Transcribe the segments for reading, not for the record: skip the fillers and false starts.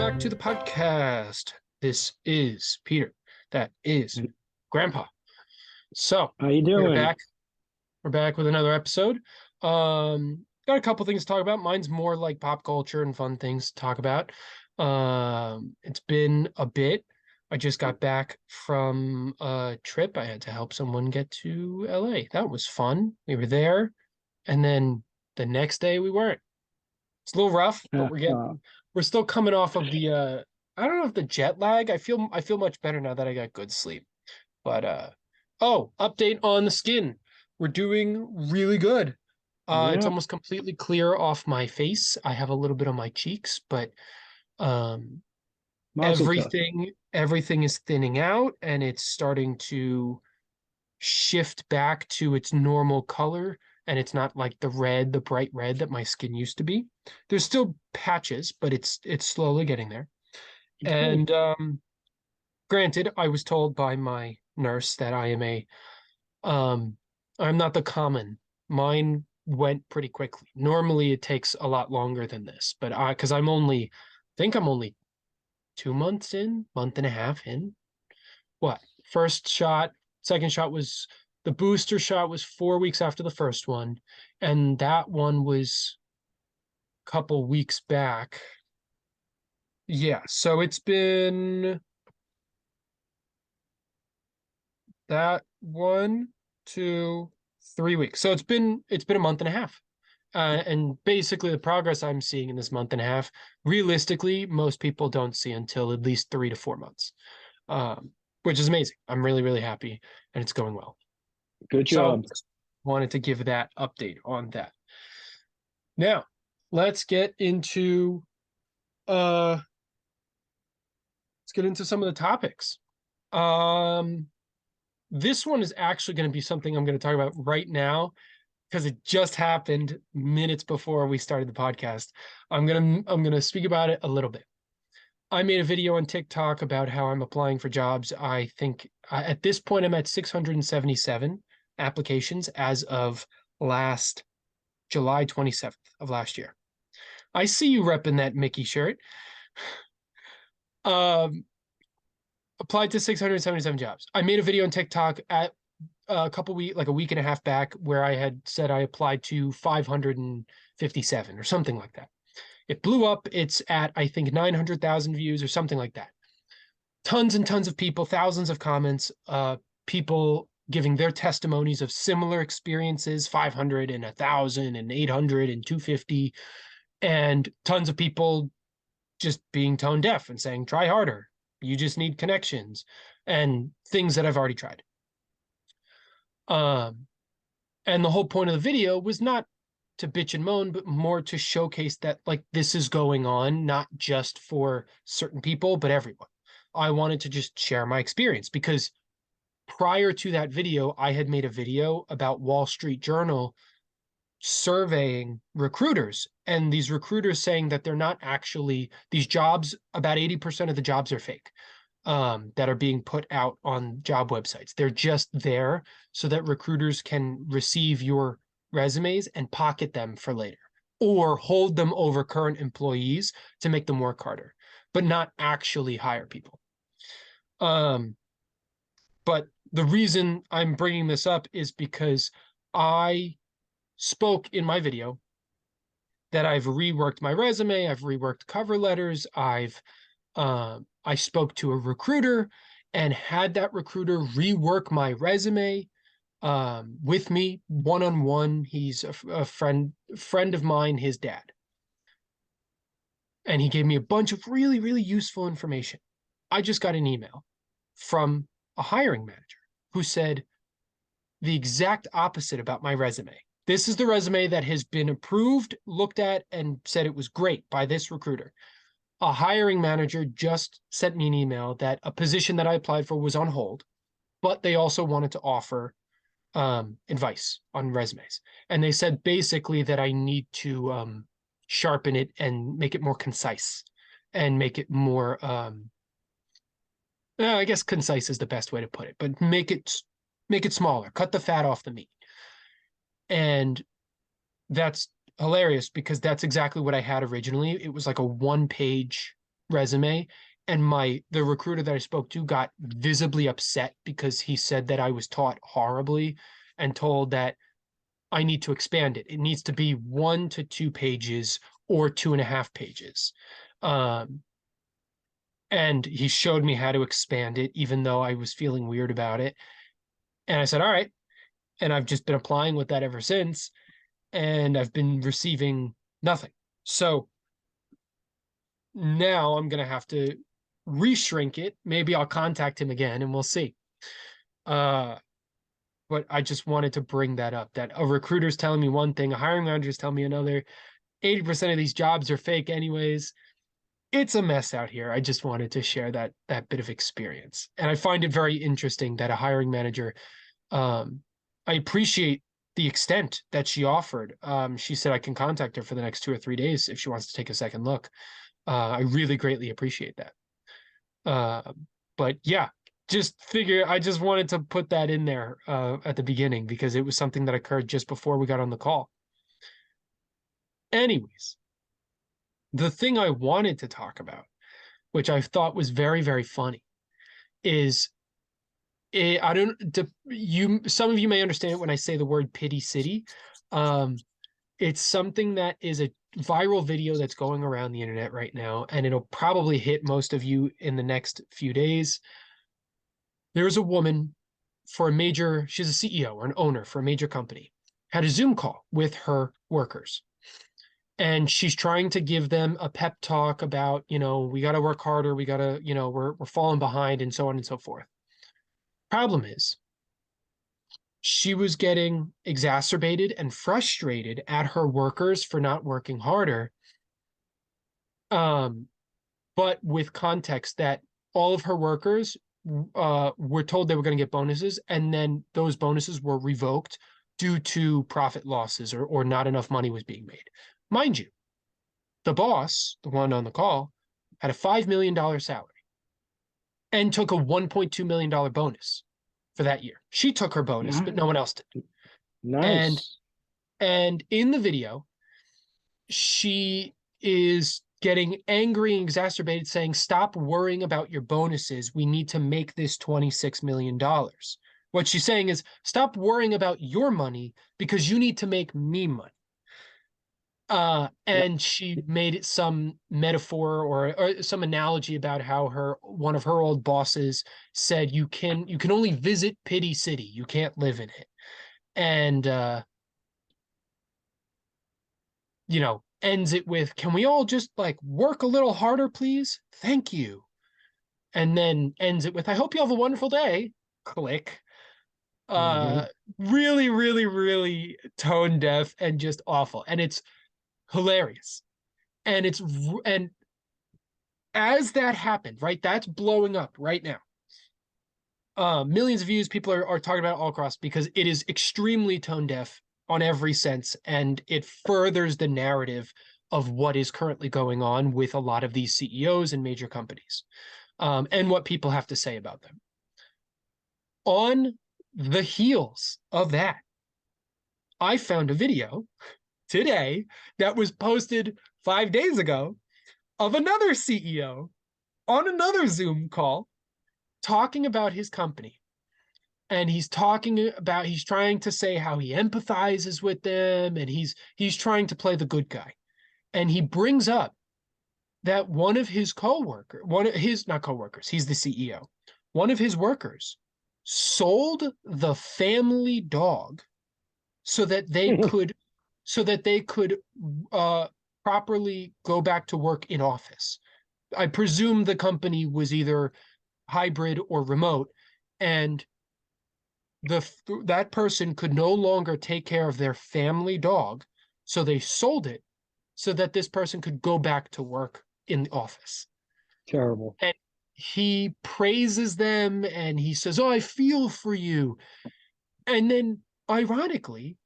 back to the podcast. This is Peter. That is Grandpa. So How you we're doing? back. We're back with another episode. Got a couple things to talk about. Mine's more like pop culture and fun things to talk about. It's been a bit. I just got back from a trip. I had to help someone get to LA. That was fun. We were there, and then the next day we weren't. It's a little rough, but Uh, we're getting uh, we're still coming off of the I don't know if the jet lag. I feel much better now that I got good sleep. But oh, update on the skin. We're doing really good. It's yeah, almost completely clear off my face. I have a little bit on my cheeks, but um Mazel tov. everything is thinning out and it's starting to shift back to its normal color, and it's not like the bright red that my skin used to be. There's still patches, but it's slowly getting there. Good. And granted, I was told by my nurse that um I'm not the common. Mine went pretty quickly. Normally it takes a lot longer than this, but I because I'm only 2 months in, month and a half in. What? First shot, second shot was the booster shot was 4 weeks after the first one, and that one was a couple weeks back. Yeah, so it's been that 1, 2, 3 weeks. So it's been a month and a half. And basically the progress I'm seeing in this month and a half, realistically, most people don't see until at least 3 to 4 months. Um, which is amazing. I'm really, really happy and it's going well. Good So job. wanted to give that update on that. Now, let's get into uh some of the topics. Um this one is actually going to be something I'm going to talk about right now because it just happened minutes before we started the podcast. I'm going to speak about it a little bit. I made a video on TikTok about how I'm applying for jobs. I think at this point I'm at 677 applications as of last July 27th of last year. I see you repping that Mickey shirt. Um, applied to 677 jobs. I made a video on TikTok at a couple weeks, like a week and a half back, where I had said I applied to 557 or something like that. It blew up. It's at, I think, 900,000 views or something like that. Tons and tons of people, thousands of comments, people giving their testimonies of similar experiences, 500 and 1,000 and 800 and 250, and tons of people just being tone deaf and saying, try harder. You just need connections and things that I've already tried. Um, and the whole point of the video was not to bitch and moan, but more to showcase that like this is going on, not just for certain people, but everyone. I wanted to just share my experience because prior to that video, I had made a video about Wall Street Journal surveying recruiters, and these recruiters saying that they're not actually these jobs, about 80% of the jobs are fake, that are being put out on job websites. They're just there so that recruiters can receive your resumes and pocket them for later or hold them over current employees to make them work harder, but not actually hire people. But the reason I'm bringing this up is because I spoke in my video that I've reworked my resume, I've reworked cover letters, I spoke to a recruiter and had that recruiter rework my resume with me one-on-one. He's a friend of mine, his dad. And he gave me a bunch of really, really useful information. I just got an email from a hiring manager who said the exact opposite about my resume. This is the resume that has been approved, looked at, and said it was great by this recruiter. A hiring manager just sent me an email that a position that I applied for was on hold, but they also wanted to offer advice on resumes. And they said basically that I need to sharpen it and make it more concise and make it more, I guess concise is the best way to put it, but make it smaller, cut the fat off the meat. And that's hilarious because that's exactly what I had originally. It was like a 1 page resume, and the recruiter that I spoke to got visibly upset because he said that I was taught horribly and told that I need to expand it. It needs to be 1 to 2 pages or 2.5 pages. And he showed me how to expand it, even though I was feeling weird about it. And I said, all right. And I've just been applying with that ever since. And I've been receiving nothing. So now I'm going to have to reshrink it. Maybe I'll contact him again and we'll see. But I just wanted to bring that up, that a recruiter's telling me one thing, a hiring manager's telling me another. 80% of these jobs are fake anyways. It's a mess out here. I just wanted to share that bit of experience. And I find it very interesting that a hiring manager, I appreciate the extent that she offered. She said I can contact her for the next 2 or 3 days if she wants to take a second look. I really greatly appreciate that. But yeah, I just wanted to put that in there at the beginning because it was something that occurred just before we got on the call. Anyways, the thing I wanted to talk about, which I thought was very, very funny, is some of you may understand it when I say the word Pity City. It's something that is a viral video that's going around the internet right now, and it'll probably hit most of you in the next few days. There's a woman she's a CEO or an owner for a major company, had a Zoom call with her workers. And she's trying to give them a pep talk about, we got to work harder. We got to, we're falling behind and so on and so forth. Problem is, she was getting exacerbated and frustrated at her workers for not working harder. But with context that all of her workers were told they were going to get bonuses, and then those bonuses were revoked due to profit losses or not enough money was being made. Mind you, the boss, the one on the call, had a $5 million salary and took a $1.2 million bonus for that year. She took her bonus, but no one else did. Nice. And in the video, she is getting angry and exacerbated, saying, stop worrying about your bonuses. We need to make this $26 million. What she's saying is, stop worrying about your money because you need to make me money. And she made it some metaphor or some analogy about how one of her old bosses said you can only visit Pity City, you can't live in it. And ends it with, can we all just work a little harder, please? Thank you. And then ends it with, I hope you have a wonderful day. Click. Really, really, really tone deaf and just awful. And it's hilarious. And as that happened, right, that's blowing up right now. Millions of views, people are talking about it all across because it is extremely tone deaf on every sense, and it furthers the narrative of what is currently going on with a lot of these CEOs and major companies, and what people have to say about them. On the heels of that, I found a video today that was posted 5 days ago of another CEO on another Zoom call talking about his company. And he's trying to say how he empathizes with them, and he's trying to play the good guy. And he brings up that one of his not coworkers, he's the CEO. One of his workers sold the family dog so that they could properly go back to work in office. I presume the company was either hybrid or remote, and that person could no longer take care of their family dog, so they sold it so that this person could go back to work in the office. Terrible. And he praises them and he says, oh, I feel for you. And then ironically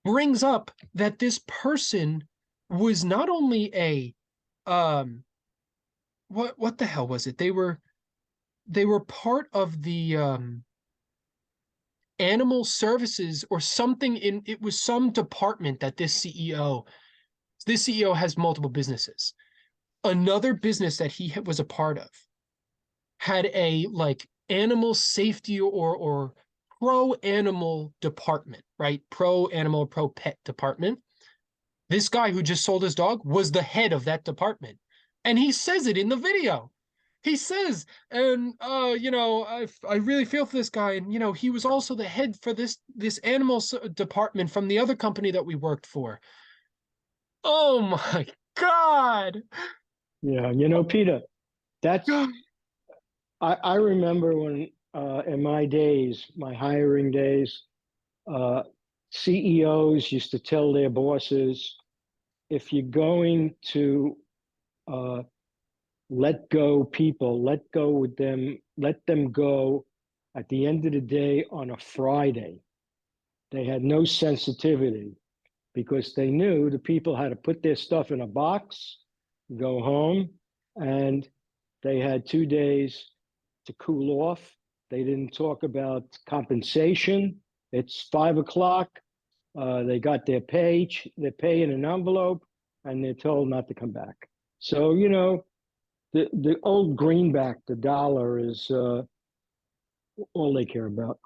brings up that this person was not only a what the hell was it? They were part of the animal services or something. It was some department that this CEO has multiple businesses. another business that he was a part of had a like animal safety or pro animal department, right? Pro animal, pro pet department. This guy who just sold his dog was the head of that department. And he says it in the video. He says, and I really feel for this guy. And he was also the head for this animal department from the other company that we worked for. Oh my God. Yeah, Peter, that's I remember when in my days, my hiring days, uh, CEOs used to tell their bosses, if you're going to uh, let go people, let go with them, let them go at the end of the day on a Friday. They had no sensitivity because they knew the people had to put their stuff in a box, go home, and they had 2 days to cool off. They didn't talk about compensation. It's 5 o'clock. They got their pay in an envelope, and they're told not to come back. So, the old greenback, the dollar is all they care about.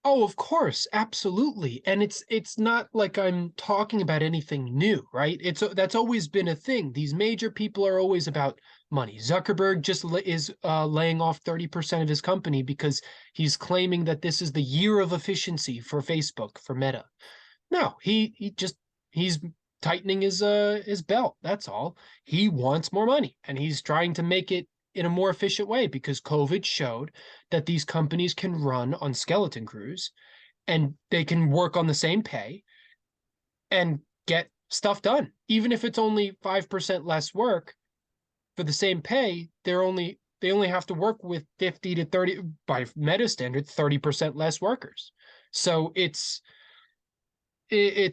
Oh, of course, absolutely. And it's not like I'm talking about anything new, right? That's always been a thing. These major people are always about money. Zuckerberg just is laying off 30% of his company because he's claiming that this is the year of efficiency for Facebook, for Meta. No, he's tightening his belt. That's all. He wants more money, and he's trying to make it in a more efficient way because COVID showed that these companies can run on skeleton crews and they can work on the same pay and get stuff done. Even if it's only 5% less work for the same pay, they only have to work with 50 to 30, by Meta standards, 30% less workers. So it's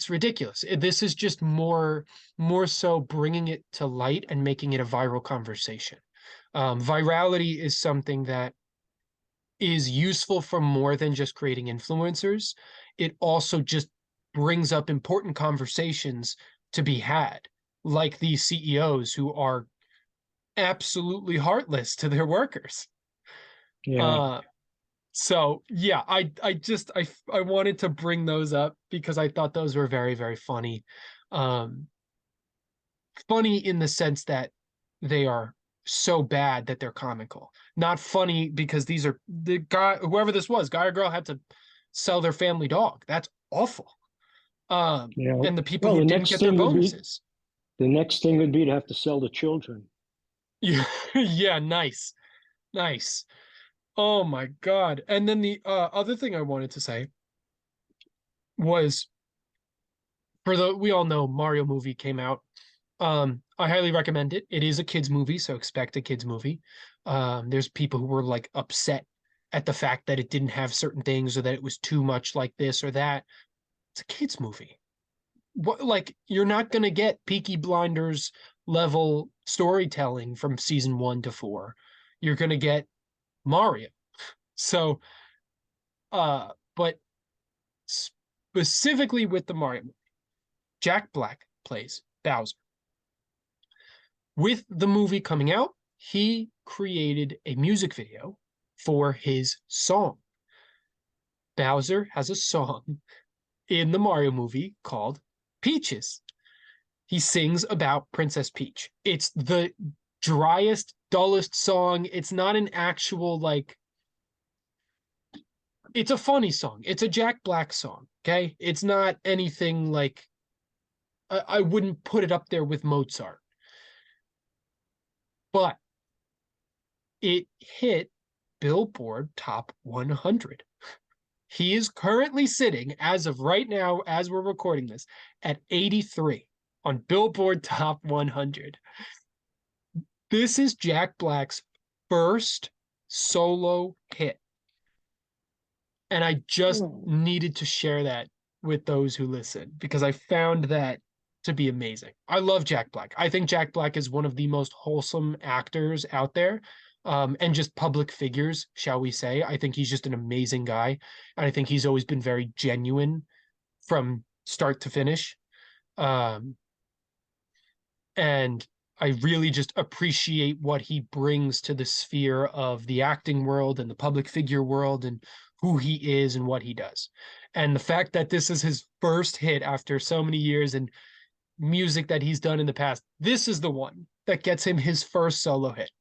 ridiculous. This is just more so bringing it to light and making it a viral conversation. Virality is something that is useful for more than just creating influencers. It also just brings up important conversations to be had, like these CEOs who are absolutely heartless to their workers. Yeah. So yeah, I wanted to bring those up because I thought those were very, very funny. Um, Funny in the sense that they are so bad that they're comical. Not funny because these are the guy, whoever this was, guy or girl, had to sell their family dog. That's awful. And the people Well, who didn't get their bonuses. the next thing would be to have to sell the children. Yeah, yeah, nice, nice. Oh my God. And then the other thing I wanted to say was we all know Mario movie came out. I highly recommend it. It is a kids movie, so expect a kids movie. There's people who were like upset at the fact that it didn't have certain things or that it was too much like this or that. It's a kids movie. What, like, you're not gonna get Peaky Blinders level storytelling from season 1 to 4. You're gonna get Mario. So, but specifically with the Mario movie, Jack Black plays Bowser. With the movie coming out, he created a music video for his song. Bowser has a song in the Mario movie called Peaches. He sings about Princess Peach. It's the driest, dullest song. It's not an actual, like, it's a funny song. It's a Jack Black song, okay? It's not anything like, I wouldn't put it up there with Mozart. But it hit Billboard Top 100. He is currently sitting, as of right now, as we're recording this, at 83 on Billboard Top 100. This is Jack Black's first solo hit. And I just needed to share that with those who listen because I found that to be amazing. I love Jack Black. I think Jack Black is one of the most wholesome actors out there. And just public figures, shall we say. I think he's just an amazing guy. And I think he's always been very genuine from start to finish. And I really just appreciate what he brings to the sphere of the acting world and the public figure world and who he is and what he does. And the fact that this is his first hit after so many years and music that he's done in the past, this is the one that gets him his first solo hit.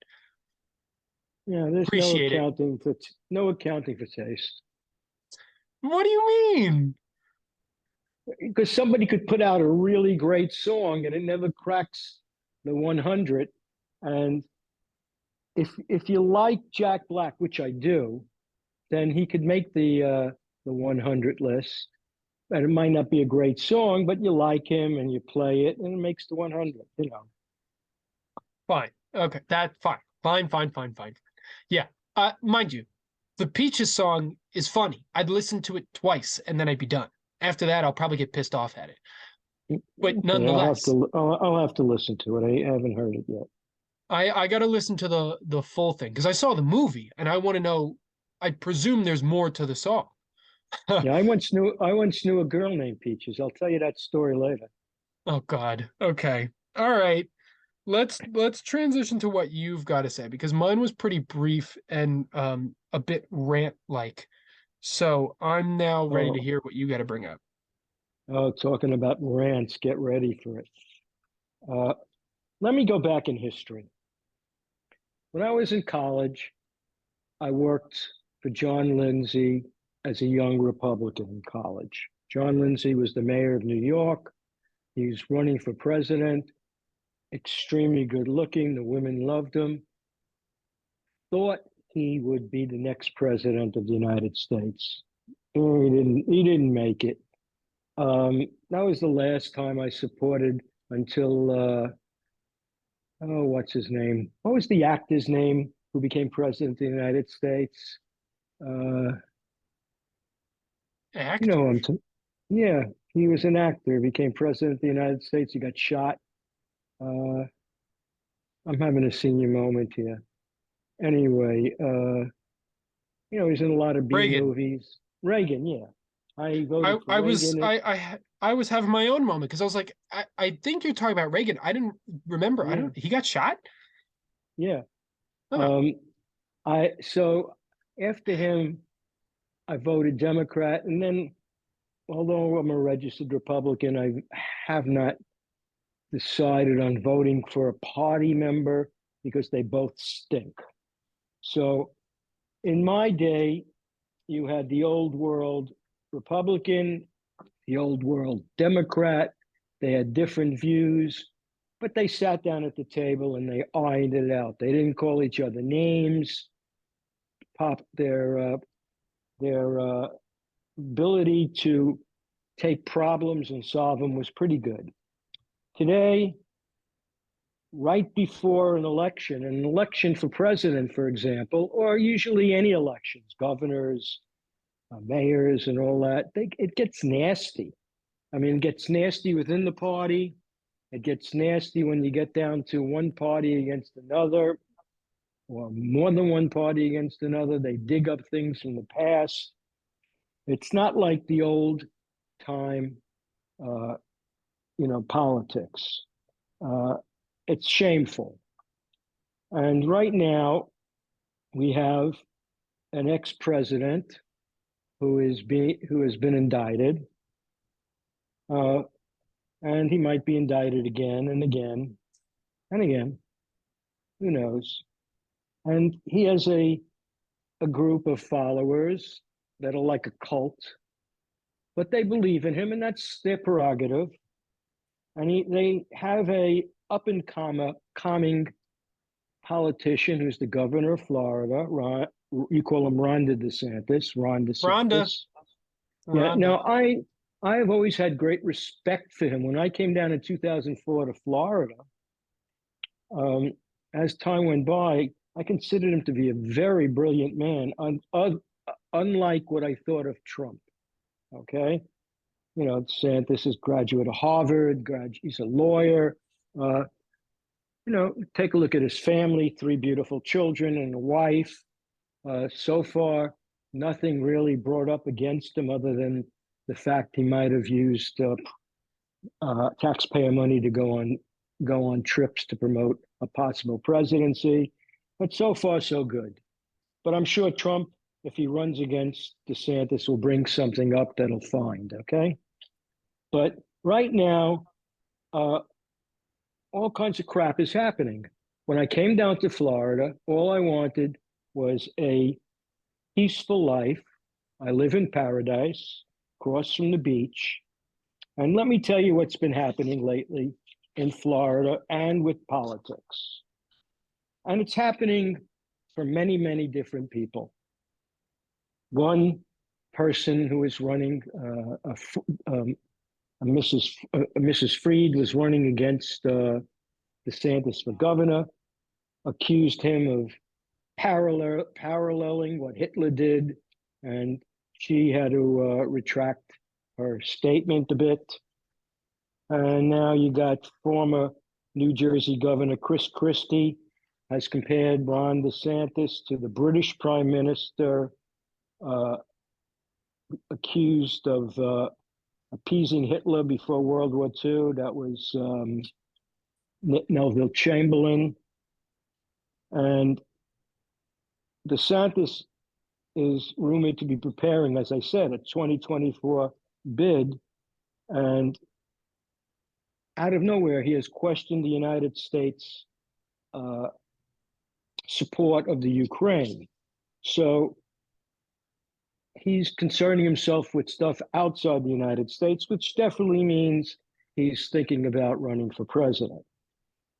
Yeah, there's Appreciate it. no accounting for taste. What do you mean? Because somebody could put out a really great song and it never cracks the 100. And if you like Jack Black, which I do, then he could make the 100 list. And it might not be a great song, but you like him and you play it, and it makes the 100. You know. Fine. Okay, that fine. Fine. Yeah. Mind you, the Peaches song is funny. I'd listen to it twice and then I'd be done. After that, I'll probably get pissed off at it. But Okay, nonetheless, I'll have to listen to it. I haven't heard it yet. I got to listen to the full thing because I saw the movie and I want to know. I presume there's more to the song. Yeah, I once knew a girl named Peaches. I'll tell you that story later. Oh God. Okay. All right. Let's transition to what you've got to say because mine was pretty brief and a bit rant like. So I'm now ready to Oh, hear what you got to bring up. oh, talking about rants, get ready for it. Uh, Let me go back in history. When I was in college, I worked for John Lindsay as a young Republican in college. John Lindsay was the mayor of New York. He was running for president, extremely good looking. The women loved him. Thought he would be the next president of the United States. He didn't make it. That was the last time I supported until oh, what's his name? What was the actor's name who became president of the United States? Uh, you know Actor. who yeah, he was an actor, became president of the United States. He got shot. Uh, I'm having a senior moment here. Anyway, he's in a lot of B Reagan. movies. Reagan, yeah. I voted for I was Reagan. I was having my own moment because I was like, I think you're talking about Reagan. I didn't remember. I Yeah, don't he got shot? yeah. Oh, Um, so after him, I voted Democrat, and then although I'm a registered Republican, I have not decided on voting for a party member because they both stink. So in my day, you had the old world Republican, the old world Democrat. They had different views, but they sat down at the table and they ironed it out. They didn't call each other names. Pop their ability to take problems and solve them was pretty good. Today, right before an election for president, for example, or usually any elections, governors, mayors, and all that, it gets nasty. I mean, it gets nasty within the party. It gets nasty when you get down to one party against another, or more than one party against another. They dig up things from the past. It's not like the old time, uh, politics. Uh, it's shameful. And right now, we have an ex-president who has been indicted, uh, and he might be indicted again and again and again. Who knows? And he has a group of followers that are like a cult, but they believe in him, and that's their prerogative. And they have a up and coming politician who's the governor of Florida. You call him Ron DeSantis. Ron Rhonda. DeSantis. Yeah. Rhonda. Now I have always had great respect for him. When I came down in 2004 to Florida, um, as time went by, I considered him to be a very brilliant man, unlike what I thought of Trump. Okay. DeSantis is graduate of Harvard, he's a lawyer. Uh, take a look at his family, three beautiful children and a wife. So far, nothing really brought up against him other than the fact he might have used taxpayer money to go on go on trips to promote a possible presidency. But so far, so good. But I'm sure Trump, if he runs against DeSantis, will bring something up that'll find, okay? But right now, all kinds of crap is happening. When I came down to Florida, all I wanted was a peaceful life. I live in paradise, across from the beach. And let me tell you what's been happening lately in Florida and with politics. And it's happening for many, many different people. One person who is running, Mrs. Freed was running against DeSantis for governor, accused him of paralleling what Hitler did, and she had to retract her statement a bit. And now you got former New Jersey Governor Chris Christie has compared Ron DeSantis to the British Prime Minister, accused of appeasing Hitler before World War II. That was Neville Chamberlain. And DeSantis is rumored to be preparing, as I said, a 2024 bid. And out of nowhere, he has questioned the United States support of the Ukraine. So he's concerning himself with stuff outside the United States, which definitely means he's thinking about running for president.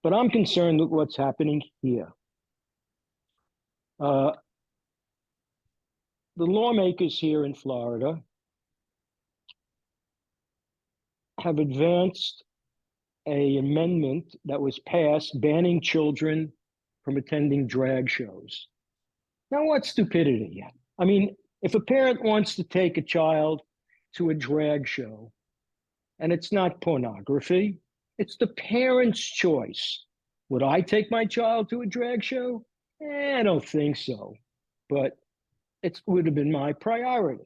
But I'm concerned with what's happening here. The lawmakers here in Florida have advanced an amendment that was passed banning children from attending drag shows. Now, what stupidity? I mean, if a parent wants to take a child to a drag show and it's not pornography, it's the parent's choice. Would I take my child to a drag show? I don't think so, but it would have been my priority.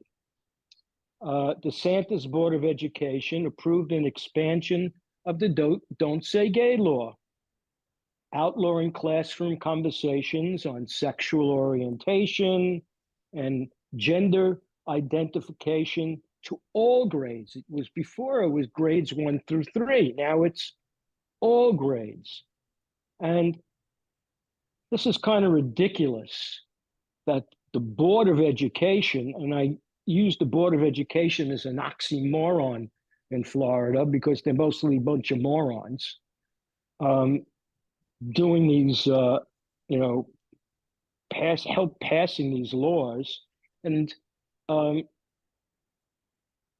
DeSantis Board of Education approved an expansion of the Don't Say Gay law, outlawing classroom conversations on sexual orientation and gender identification to all grades. It was before it was grades 1 through 3. Now it's all grades. And this is kind of ridiculous that the Board of Education, and I use the Board of Education as an oxymoron in Florida because they're mostly a bunch of morons, doing these, passing these laws, and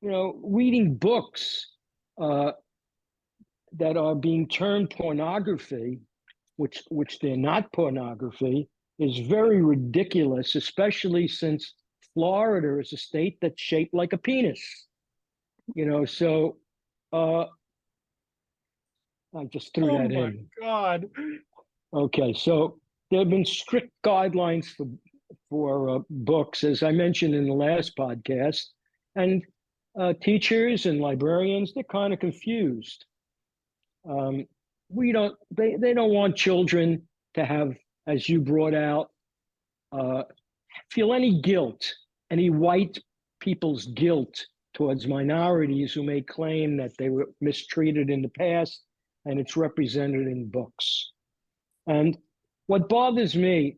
reading books that are being termed pornography, which they're not pornography, is very ridiculous, especially since Florida is a state that's shaped like a penis. So I just threw that in. Oh my God. Okay, so there have been strict guidelines for books, as I mentioned in the last podcast, and teachers and librarians, they're kind of confused. They don't want children to have, as you brought out, feel any guilt, any white people's guilt towards minorities who may claim that they were mistreated in the past, and it's represented in books. And what bothers me,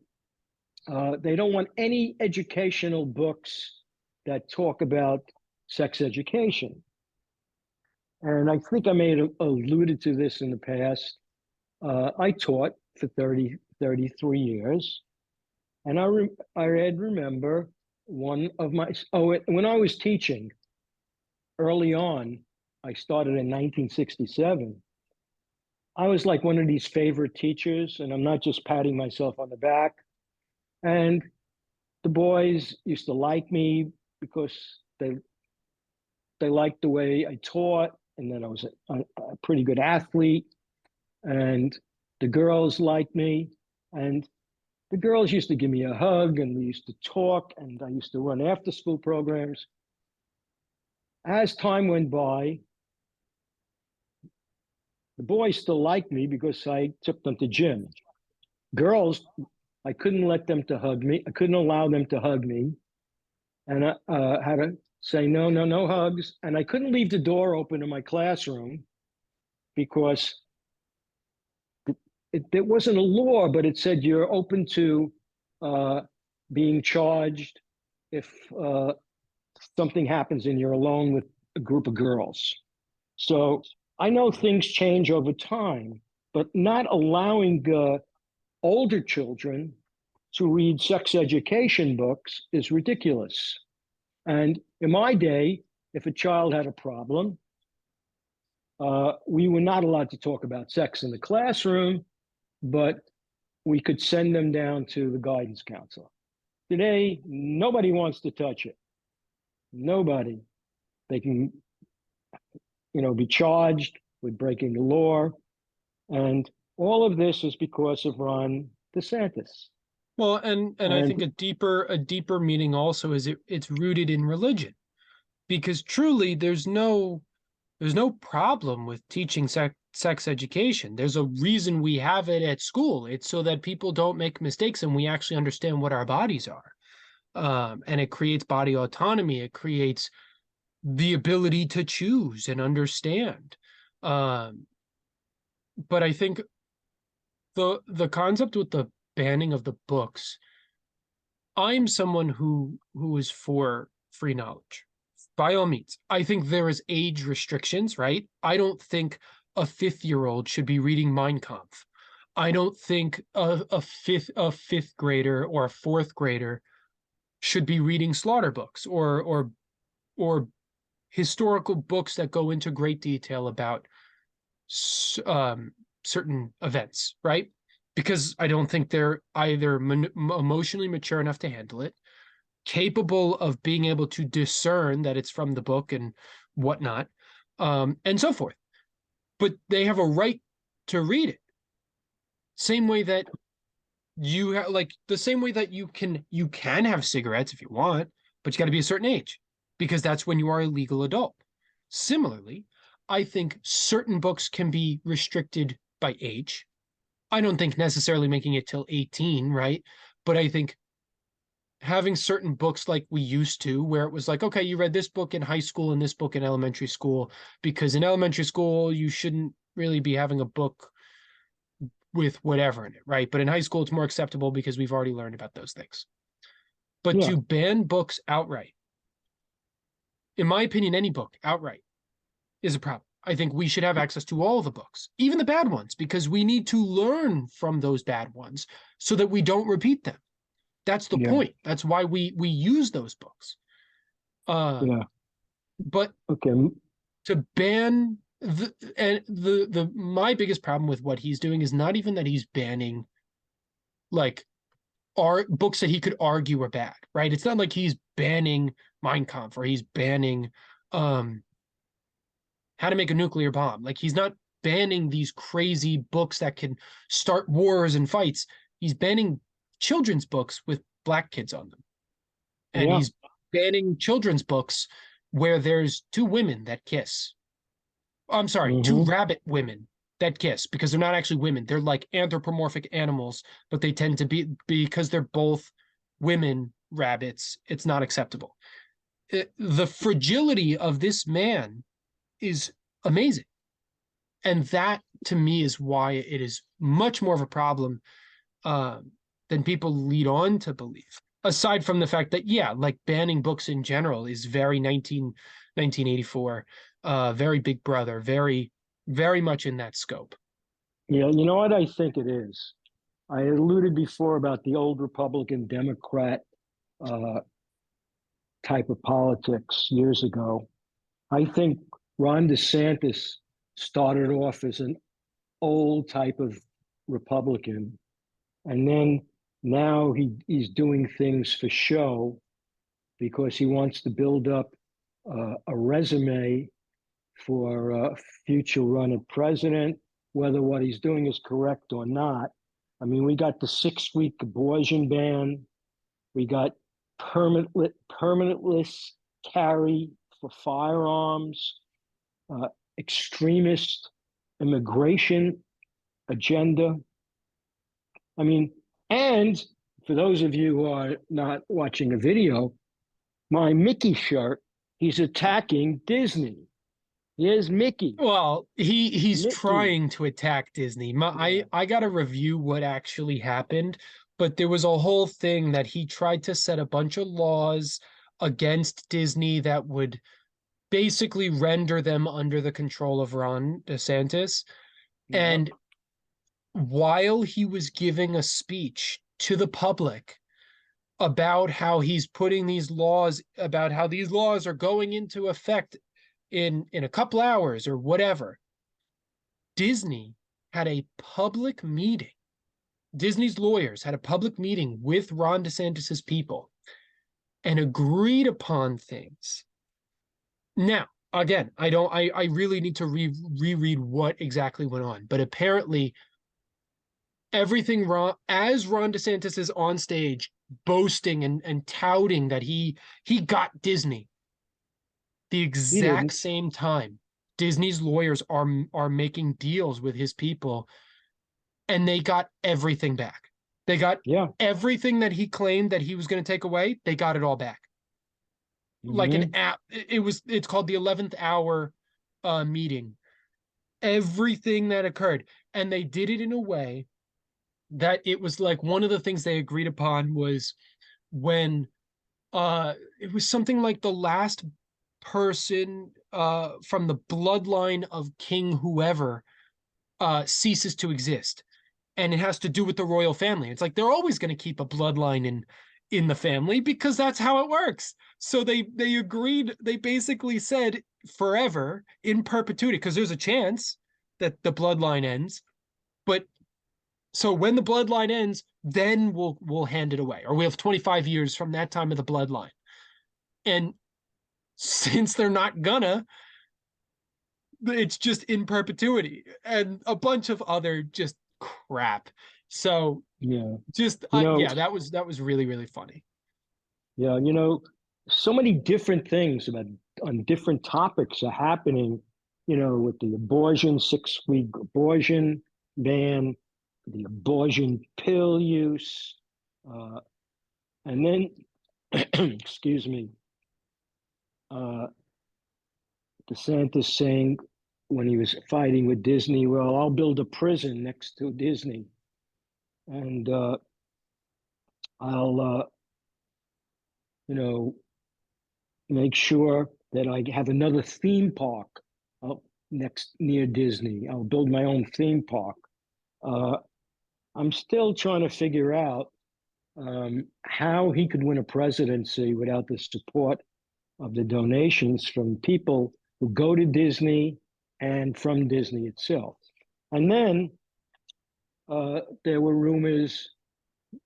they don't want any educational books that talk about sex education. And I think I may have alluded to this in the past. I taught for 33 years. And I remember one of my, when I was teaching early on, I started in 1967. I was like one of these favorite teachers, and I'm not just patting myself on the back. And the boys used to like me because they liked the way I taught, and that I was a pretty good athlete. And the girls liked me, and the girls used to give me a hug, and we used to talk, and I used to run after-school programs. As time went by, The boys still liked me because I took them to gym. Girls, I couldn't let them to hug me. I couldn't allow them to hug me, and I had to say no, no, no hugs. And I couldn't leave the door open in my classroom because it wasn't a law, but it said you're open to uh, being charged if something happens and you're alone with a group of girls. So I know things change over time, but not allowing older children to read sex education books is ridiculous. And in my day, if a child had a problem, we were not allowed to talk about sex in the classroom, but we could send them down to the guidance counselor. Today, nobody wants to touch it. Nobody. They can, be charged with breaking the law. And all of this is because of Ron DeSantis. Well, and I think And a deeper meaning also is it's rooted in religion, because truly there's no problem with teaching sex education. There's a reason we have it at school. It's so that people don't make mistakes and we actually understand what our bodies are. And it creates body autonomy. It creates the ability to choose and understand. Um, but I think the concept with the banning of the books, I'm someone who is for free knowledge. By all means. I think there is age restrictions, right? I don't think a fifth-year-old should be reading Mein Kampf. I don't think a fifth grader or a fourth grader should be reading slaughter books or historical books that go into great detail about certain events, right? Because I don't think they're either emotionally mature enough to handle it, capable of being able to discern that it's from the book and whatnot, and so forth. But they have a right to read it. Same way that the same way that you can have cigarettes if you want, but you got to be a certain age because that's when you are a legal adult. Similarly, I think certain books can be restricted by age. I don't think necessarily making it till 18, right? But I think having certain books like we used to, where it was like, okay, you read this book in high school and this book in elementary school, because in elementary school, you shouldn't really be having a book with whatever in it, right? But in high school, it's more acceptable because we've already learned about those things. But yeah, to ban books outright, in my opinion, any book outright is a problem. I think we should have access to all the books, even the bad ones, because we need to learn from those bad ones so that we don't repeat them. That's the yeah, point. That's why we use those books. yeah. But Okay. to ban the my biggest problem with what he's doing is not even that he's banning like books that he could argue are bad, right? It's not like he's banning Mein Kampf or he's banning um How to Make a Nuclear Bomb. Like he's not banning these crazy books that can start wars and fights. He's banning children's books with black kids on them. And Yeah. he's banning children's books where there's two women that kiss. I'm sorry, two Mm-hmm. rabbit women that kiss because they're not actually women. They're like anthropomorphic animals, but they tend to be because they're both women rabbits. It's not acceptable. The fragility of this man is amazing. And that to me is why it is much more of a problem uh, than people lead on to believe. Aside from the fact that, yeah, like banning books in general is very 1984, very Big Brother, very, very much in that scope. Yeah. You know what I think it is? I alluded before about the old Republican Democrat uh, type of politics years ago. I think Ron DeSantis started off as an old type of Republican, and then now he's doing things for show because he wants to build up a resume for a future run of president, whether what he's doing is correct or not. I mean, we got the 6 week abortion ban, we got permitless carry for firearms, uh, extremist immigration agenda. I mean, and for those of you who are not watching a video, my Mickey shirt, he's attacking Disney. Here's Mickey. Well, he's Mickey. trying to attack Disney. Yeah. I gotta review what actually happened, but there was a whole thing that he tried to set a bunch of laws against Disney that would basically render them under the control of Ron DeSantis. Yeah. And while he was giving a speech to the public about how he's putting these laws, about how these laws are going into effect in a couple hours or whatever, Disney had a public meeting. Disney's lawyers had a public meeting with Ron DeSantis's people and agreed upon things. Now, again, I really need to reread what exactly went on, but apparently everything as Ron DeSantis is on stage boasting and touting that he got Disney, the He exact didn't. same time Disney's lawyers are making deals with his people, and they got everything back. They got Yeah. everything that he claimed that he was going to take away. They got it all back. Like an Hmm. app. It's called the 11th hour meeting. Everything that occurred. And they did it in a way that it was like one of the things they agreed upon was when it was something like the last person from the bloodline of King whoever ceases to exist, and it has to do with the royal family. It's like they're always going to keep a bloodline in the family because that's how it works. So they agreed. They basically said forever in perpetuity, because there's a chance that the bloodline ends. But so when the bloodline ends, then we'll hand it away, or we have 25 years from that time of the bloodline. And since they're not gonna, it's just in perpetuity, and a bunch of other just crap. So Yeah. just You know, yeah, that was really really funny. yeah, so many different things about on different topics are happening, with the abortion, 6-week abortion ban, the abortion pill use, uh, and then, excuse me, uh, DeSantis saying when he was fighting with Disney, well, I'll build a prison next to Disney, and I'll, you know, make sure that I have another theme park up next near Disney. I'll build my own theme park. Uh, I'm still trying to figure out how he could win a presidency without the support of the donations from people who go to Disney and from Disney itself. And then there were rumors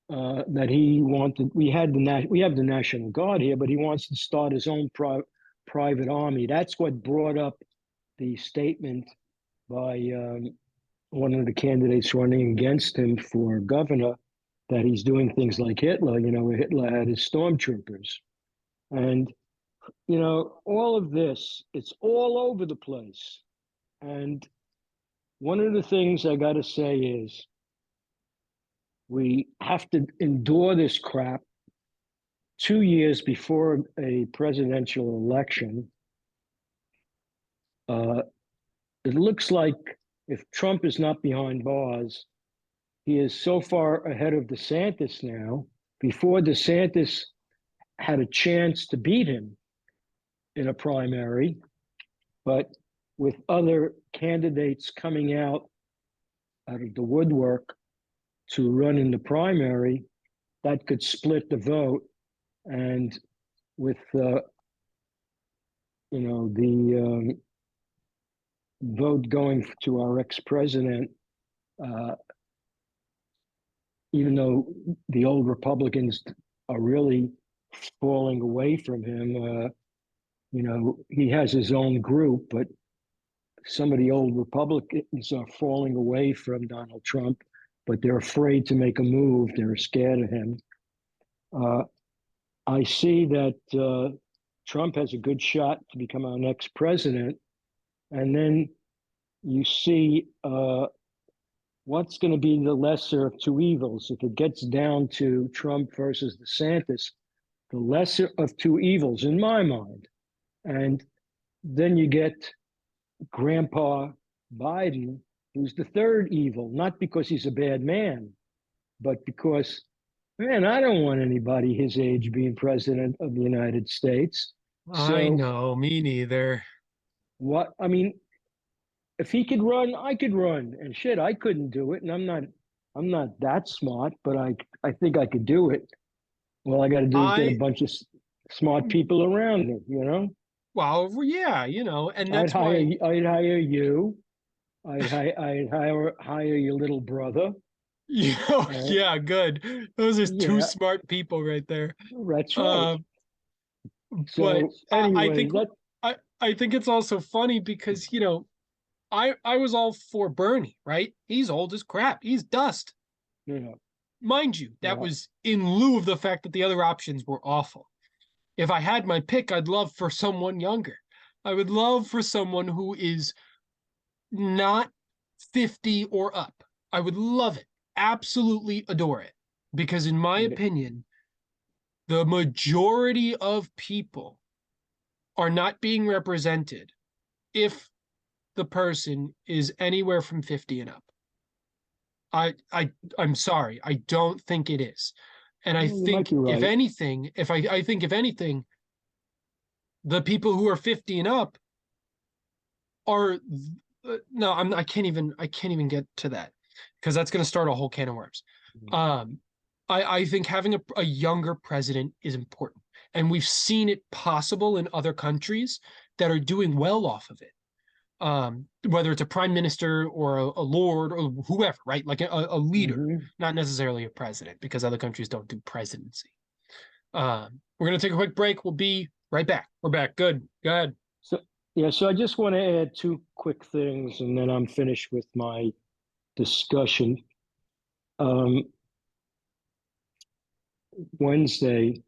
that he wanted. We have the National Guard here, but he wants to start his own private army. That's what brought up the statement by one of the candidates running against him for governor that he's doing things like Hitler. Hitler had his stormtroopers, and all of this. It's all over the place. And one of the things I got to say is we have to endure this crap 2 years before a presidential election. Uh, it looks like if Trump is not behind bars, he is so far ahead of DeSantis now. Before DeSantis had a chance to beat him in a primary, but with other candidates coming out of the woodwork to run in the primary, that could split the vote. And with the vote going to our ex-president, uh, even though the old Republicans are really falling away from him, he has his own group, but some of the old Republicans are falling away from Donald Trump, but they're afraid to make a move. They're scared of him. I see that Trump has a good shot to become our next president. And then you see what's going to be the lesser of two evils. If it gets down to Trump versus DeSantis, the lesser of two evils in my mind. And then you get Grandpa Biden, who's the third evil, not because he's a bad man, but because, man, I don't want anybody his age being president of the United States. I So know, me neither. what, I mean, if he could run, I could run. And shit, I couldn't do it. And I'm not that smart, but I think I could do it. All I got to do is get a I, bunch of smart people around me, you know? well, yeah, you know, and I'd that's hire why, I'd hire you. I'd hire your little brother. you know, Uh, yeah, good. Those are two yeah, smart people right there. that's right. Uh, but So I anyway, think I think it's also funny because, you know, I was all for Bernie, right? He's old as crap. He's dust. you know, Mind you, that yeah, was in lieu of the fact that the other options were awful. If I had my pick, I'd love for someone younger. I would love for someone who is not 50 or up. I would love it. Absolutely adore it. Because, in my opinion, the majority of people are not being represented if the person is anywhere from 50 and up. I'm sorry. I don't think it is. And I you might think be if right. anything, I think if anything, the people who are 50 and up are no, I can't even get to that because that's going to start a whole can of worms. Um, I think having a younger president is important, and we've seen it possible in other countries that are doing well off of it. Whether it's a prime minister or a lord or whoever, right? Like a leader, Hmm. not necessarily a president, because other countries don't do presidency. We're gonna take a quick break. We'll be right back. We're back. Good. Go ahead. So yeah, so I just want to add two quick things, and then I'm finished with my discussion. Um, Wednesday,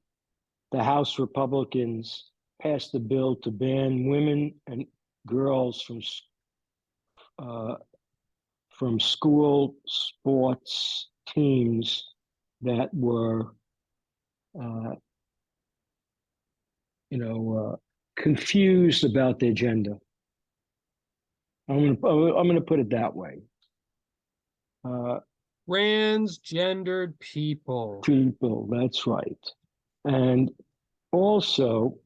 the House Republicans passed a bill to ban women and girls uh, from school sports teams that were, uh, confused about their gender. I'm gonna put it that way. Uh, Transgendered people. People, that's right. And also,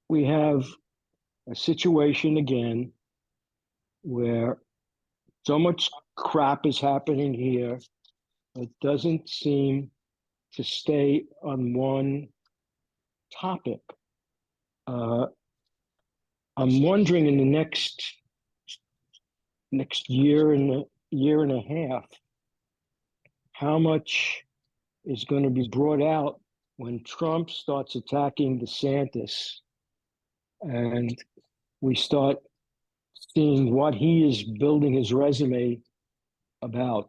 we have a situation again where so much crap is happening here. It doesn't seem to stay on one topic. Uh, I'm wondering in the next year and a half, how much is going to be brought out when Trump starts attacking DeSantis and we start seeing what he is building his resume about.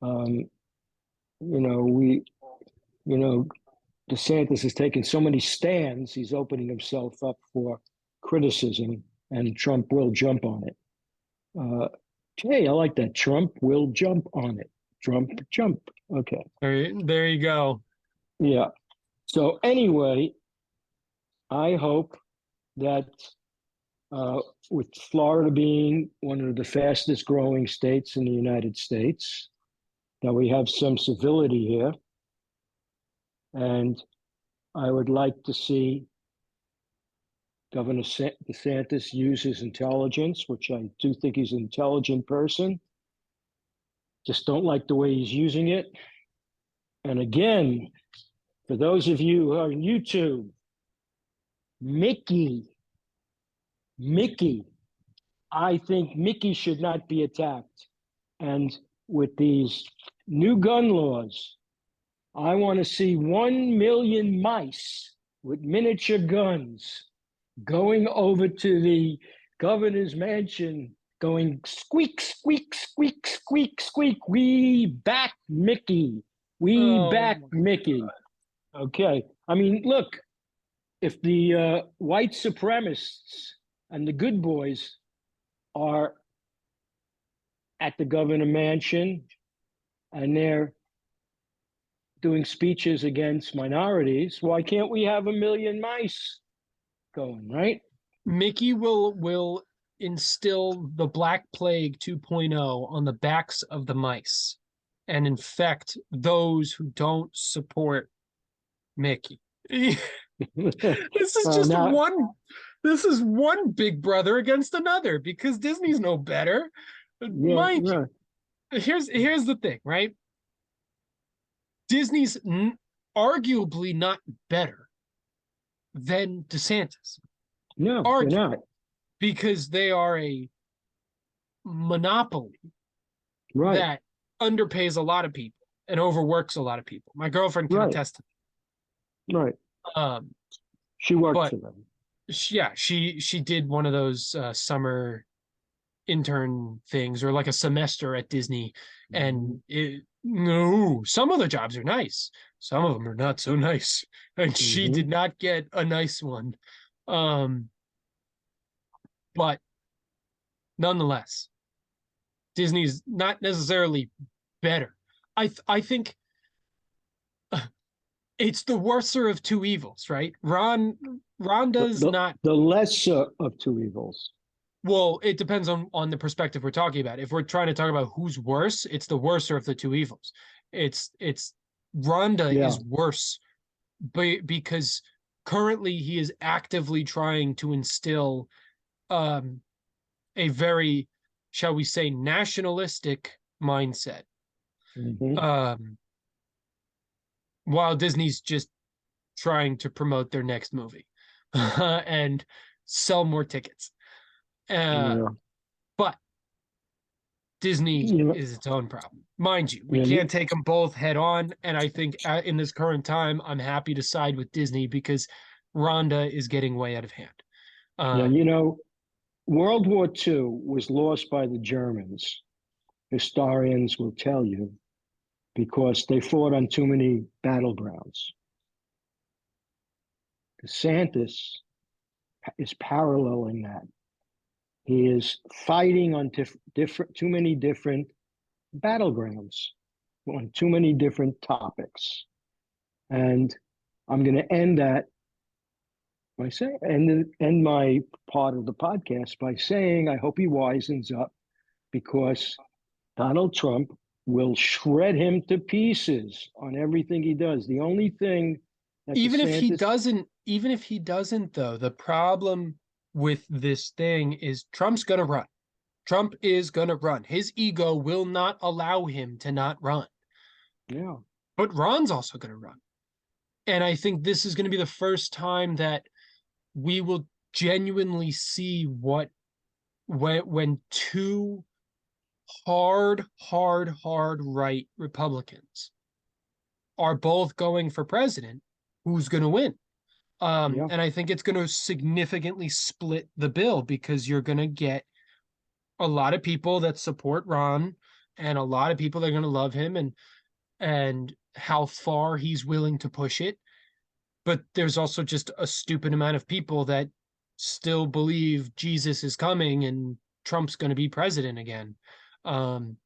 Um, we, DeSantis has taken so many stands, he's opening himself up for criticism, and Trump will jump on it. Hey, I like that. Trump will jump on it. Trump jump. Okay. There you go. Yeah. So anyway, I hope that with Florida being one of the fastest growing states in the United States, that we have some civility here. And I would like to see Governor DeSantis use his intelligence, which I do think he's an intelligent person. Just don't like the way he's using it. And again, for those of you who are on YouTube, Mickey, I think Mickey should not be attacked. And with these new gun laws, I want to see 1 million mice with miniature guns going over to the governor's mansion, going squeak, squeak, squeak, squeak, squeak. We back Mickey. We Oh back my Mickey. God. Okay. I mean, look, if the white supremacists and the good boys are at the governor mansion, and they're doing speeches against minorities. Why can't we have a million mice going, right? Mickey will instill the Black Plague 2.0 on the backs of the mice and infect those who don't support Mickey. This is just Now, one. This is one big brother against another because Disney's no better. yeah, Mind yeah, you, here's the thing, right? Disney's arguably not better than DeSantis. no, they're Argue not. because they are a monopoly Right, that underpays a lot of people and overworks a lot of people. My girlfriend can right, attest to right. that. She worked But for them. yeah, she did one of those summer intern things or like a semester at Disney, and no, some of the jobs are nice, some of them are not so nice, and she Mm-hmm. did not get a nice one. Um, but nonetheless, Disney's not necessarily better. I think it's the worser of two evils, right? Ron The, does the, not. the lesser of two evils. Well, it depends on the perspective we're talking about. If we're trying to talk about who's worse, it's the worser of the two evils. It's Rhonda Yeah. is worse, because currently he is actively trying to instill a very, shall we say, nationalistic mindset. Mm-hmm. While Disney's just trying to promote their next movie and sell more tickets. Yeah. But Disney You know, is its own problem. Mind you, we yeah, can't take them both head on. And I think in this current time, I'm happy to side with Disney because Rhonda is getting way out of hand. yeah, World War II was lost by the Germans, historians will tell you, because they fought on too many battlegrounds. DeSantis is paralleling that. He is fighting on too many different battlegrounds, on too many different topics. And I'm going to end that by saying, end my part of the podcast by saying, I hope he wisens up, because Donald Trump will shred him to pieces on everything he does. The only thing that even if he DeSantis, doesn't, even if he doesn't, though, the problem with this thing is Trump's going to run. Trump is going to run. His ego will not allow him to not run. yeah, But Ron's also going to run. And I think this is going to be the first time that we will genuinely see what when two hard right Republicans are both going for president, who's going to win. yeah. And I think it's going to significantly split the bill because you're going to get a lot of people that support Ron and a lot of people that are going to love him and how far he's willing to push it. But there's also just a stupid amount of people that still believe Jesus is coming and Trump's going to be president again. And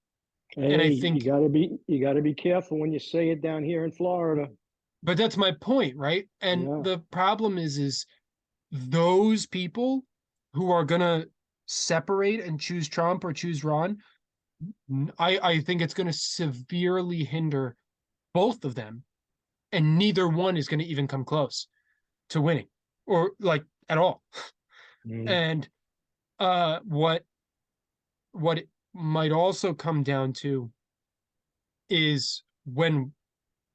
Hey, I think, you gotta be careful when you say it down here in Florida. but that's my point, right? And Yeah, the problem is those people who are going to separate and choose Trump or choose Ron, I think it's going to severely hinder both of them, and neither one is going to even come close to winning or like at all. mm, And what it might also come down to is when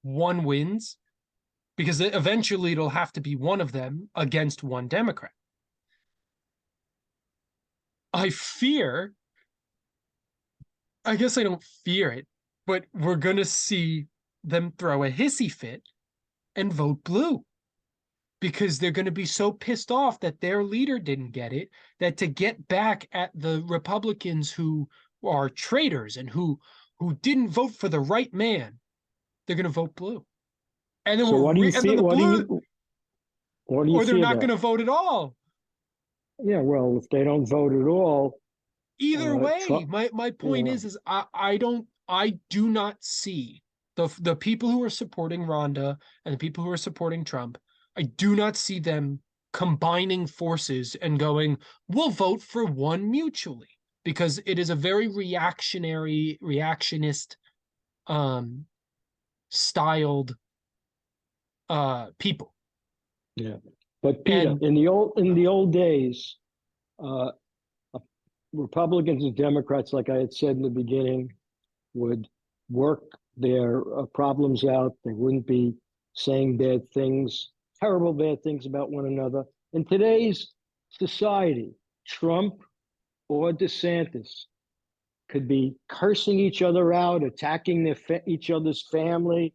one wins, because eventually it'll have to be one of them against one Democrat. I fear, I guess I don't fear it, but we're going to see them throw a hissy fit and vote blue because they're going to be so pissed off that their leader didn't get it, that to get back at the Republicans who are traitors and who didn't vote for the right man, they're going to vote blue. And then so what do you and then fear? the blue, What do you or they're fear not going that? to vote at all. Yeah, well, if they don't vote at all, Either way, Trump, my point yeah, is I do not see the people who are supporting Rhonda and the people who are supporting Trump. I do not see them combining forces and going, we'll vote for one mutually, because it is a very reactionist um styled people. yeah. But Peter, And in the old days, uh, Republicans and Democrats, like I had said in the beginning, would work their problems out. They wouldn't be saying bad things, terrible bad things about one another. In today's society, Trump or DeSantis could be cursing each other out, attacking each other's family,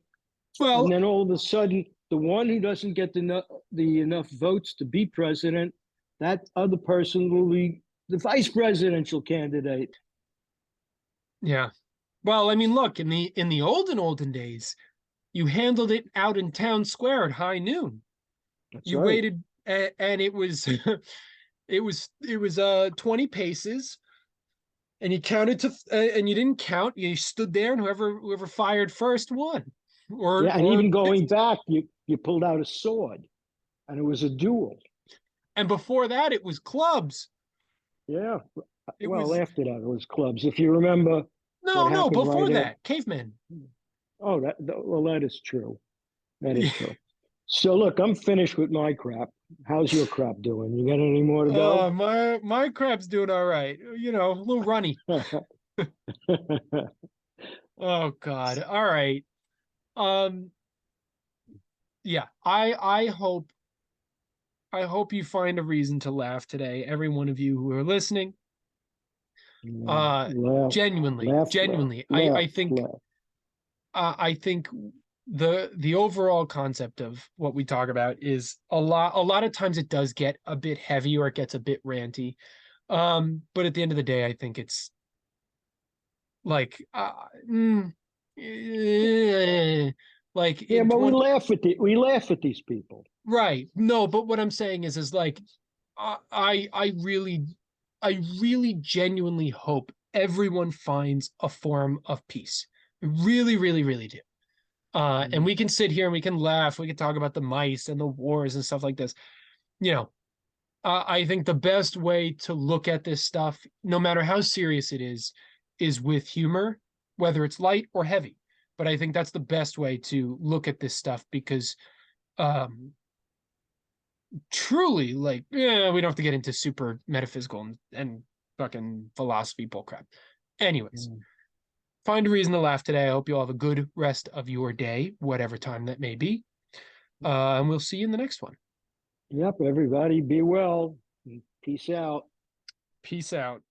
and well, then all of a sudden, the one who doesn't get the enough votes to be president, that other person will be the vice presidential candidate. yeah. Well, I mean, look, in the olden days, you handled it out in town square at high noon. That's You right. waited, and it was it was 20 paces, and you counted to and you didn't count. You stood there, and whoever fired first won, Yeah, and or even going 50. back, you pulled out a sword, and it was a duel. And before that, it was clubs. Yeah. It Well, was after that, it was clubs. If you remember what no happened right before after. that, cavemen. Oh, well, that is true. That is true. So look, I'm finished with my crap. How's your crap doing? You got any more to go? My crap's doing all right. You know, a little runny. Oh God. All right. Um, yeah, I hope you find a reason to laugh today, every one of you who are listening. Yeah. Uh, Laugh, laugh, laugh, genuinely, laugh, laugh. I think the overall concept of what we talk about is a lot of times it does get a bit heavy or it gets a bit ranty. But at the end of the day, I think it's like like Yeah, in but 20. we laugh at these people. Right. No, but what I'm saying is like I I really genuinely hope everyone finds a form of peace. I really, really, really do. And Mm. we can sit here and we can laugh. We can talk about the mice and the wars and stuff like this. You know, I think the best way to look at this stuff, no matter how serious it is with humor, whether it's light or heavy. But I think that's the best way to look at this stuff because um truly, like, yeah, we don't have to get into super metaphysical and fucking philosophy bullcrap. Anyways, Mm. find a reason to laugh today. I hope you all have a good rest of your day, whatever time that may be. And we'll see you in the next one. Yep, everybody be well. Peace out. Peace out.